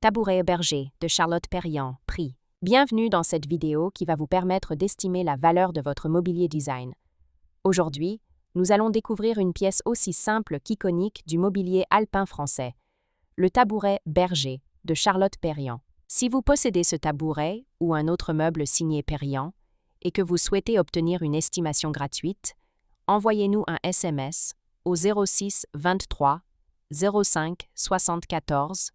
Tabouret Berger de Charlotte Perriand, prix. Bienvenue dans cette vidéo qui va vous permettre d'estimer la valeur de votre mobilier design. Aujourd'hui, nous allons découvrir une pièce aussi simple qu'iconique du mobilier alpin français, le tabouret Berger de Charlotte Perriand. Si vous possédez ce tabouret ou un autre meuble signé Perriand et que vous souhaitez obtenir une estimation gratuite, envoyez-nous un SMS au 06 23 05 74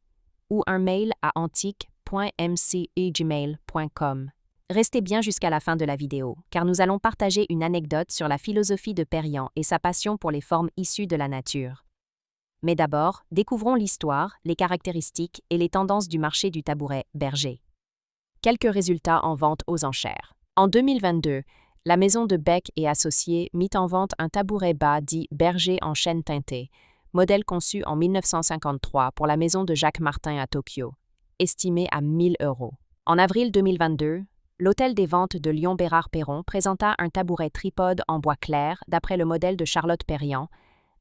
ou un mail à antique.mc@gmail.com. Restez bien jusqu'à la fin de la vidéo, car nous allons partager une anecdote sur la philosophie de Perriand et sa passion pour les formes issues de la nature. Mais d'abord, découvrons l'histoire, les caractéristiques et les tendances du marché du tabouret Berger. Quelques résultats en vente aux enchères. En 2022, la maison de Bec et Associés mit en vente un tabouret bas dit Berger en chêne teinté, modèle conçu en 1953 pour la maison de Jacques Martin à Tokyo, estimé à 1 000 €. En avril 2022, l'hôtel des ventes de Lyon-Bérard-Perron présenta un tabouret tripode en bois clair d'après le modèle de Charlotte Perriand,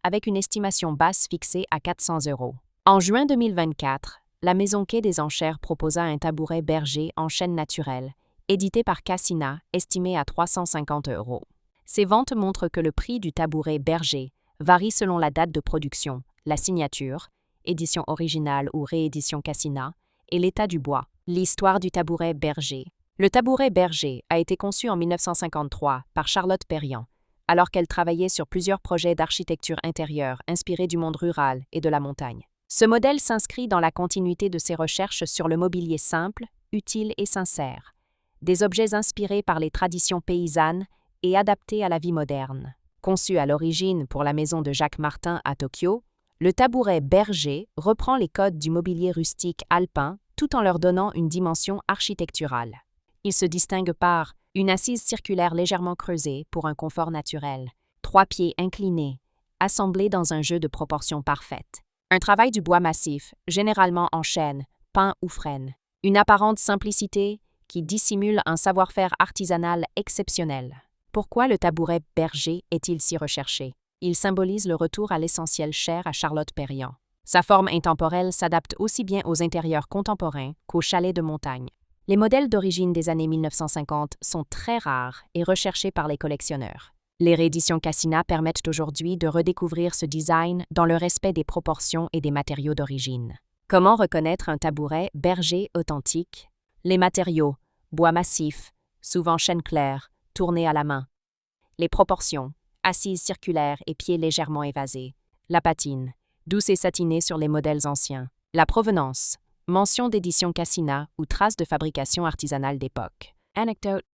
avec une estimation basse fixée à 400 €. En juin 2024, la maison Quai des Enchères proposa un tabouret Berger en chêne naturel, édité par Cassina, estimé à 350 €. Ces ventes montrent que le prix du tabouret Berger varie selon la date de production, la signature, édition originale ou réédition Cassina, et l'état du bois. L'histoire du tabouret Berger. Le tabouret Berger a été conçu en 1953 par Charlotte Perriand, alors qu'elle travaillait sur plusieurs projets d'architecture intérieure inspirés du monde rural et de la montagne. Ce modèle s'inscrit dans la continuité de ses recherches sur le mobilier simple, utile et sincère, des objets inspirés par les traditions paysannes et adaptés à la vie moderne. Conçu à l'origine pour la maison de Jacques Martin à Tokyo, le tabouret Berger reprend les codes du mobilier rustique alpin tout en leur donnant une dimension architecturale. Il se distingue par une assise circulaire légèrement creusée pour un confort naturel, 3 pieds inclinés, assemblés dans un jeu de proportions parfaites, un travail du bois massif, généralement en chêne, pin ou frêne, une apparente simplicité qui dissimule un savoir-faire artisanal exceptionnel. Pourquoi le tabouret Berger est-il si recherché? Il symbolise le retour à l'essentiel cher à Charlotte Perriand. Sa forme intemporelle s'adapte aussi bien aux intérieurs contemporains qu'aux chalets de montagne. Les modèles d'origine des années 1950 sont très rares et recherchés par les collectionneurs. Les rééditions Cassina permettent aujourd'hui de redécouvrir ce design dans le respect des proportions et des matériaux d'origine. Comment reconnaître un tabouret Berger authentique? Les matériaux: bois massif, souvent chêne clair, tourné à la main. Les proportions: assise circulaire et pieds légèrement évasés. La patine: douce et satinée sur les modèles anciens. La provenance: mention d'édition Cassina ou traces de fabrication artisanale d'époque. Anecdote: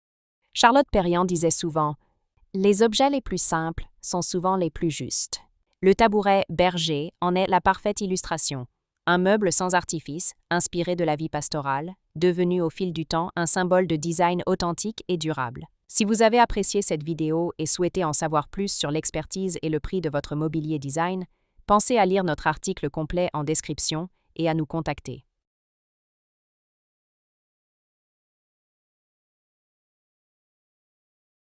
Charlotte Perriand disait souvent « Les objets les plus simples sont souvent les plus justes ». Le tabouret Berger en est la parfaite illustration. Un meuble sans artifice, inspiré de la vie pastorale, devenu au fil du temps un symbole de design authentique et durable. Si vous avez apprécié cette vidéo et souhaitez en savoir plus sur l'expertise et le prix de votre mobilier design, pensez à lire notre article complet en description et à nous contacter.